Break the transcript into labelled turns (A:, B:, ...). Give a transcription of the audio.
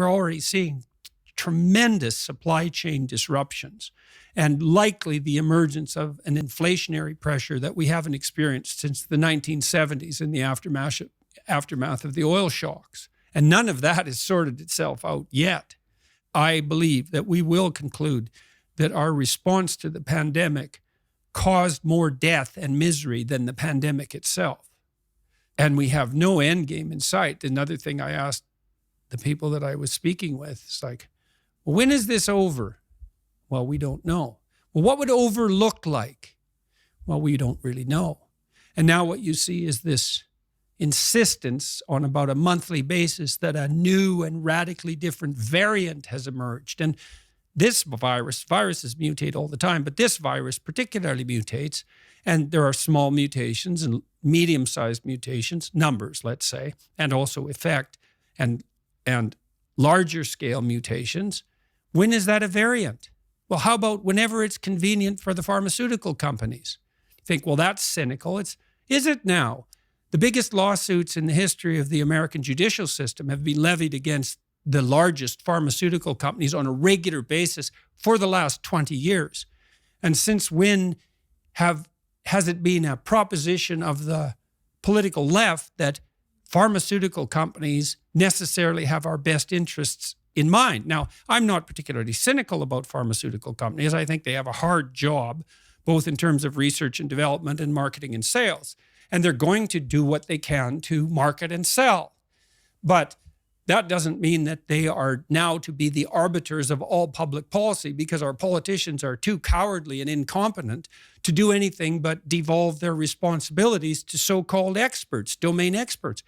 A: We're already seeing tremendous supply chain disruptions and likely the emergence of an inflationary pressure that we haven't experienced since the 1970s in the aftermath of the oil shocks. And none of that has sorted itself out yet. I believe that we will conclude that our response to the pandemic caused more death and misery than the pandemic itself. And we have no end game in sight. Another thing I asked the people that I was speaking with is like, well, when is this over? Well, we don't know. Well, what would over look like? Well, we don't really know. And now what you see is this insistence on about a monthly basis that a new and radically different variant has emerged. And this viruses mutate all the time, but this virus particularly mutates. And there are small mutations and medium-sized mutations, numbers, let's say, and also effect and larger scale mutations. When is that a variant? Well, how about whenever it's convenient for the pharmaceutical companies? You think, well, that's cynical. Is it now? The biggest lawsuits in the history of the American judicial system have been levied against the largest pharmaceutical companies on a regular basis for the last 20 years. And since when has it been a proposition of the political left that pharmaceutical companies necessarily have our best interests in mind? Now, I'm not particularly cynical about pharmaceutical companies. I think they have a hard job, both in terms of research and development and marketing and sales. And they're going to do what they can to market and sell. But that doesn't mean that they are now to be the arbiters of all public policy, because our politicians are too cowardly and incompetent to do anything but devolve their responsibilities to so-called experts, domain experts.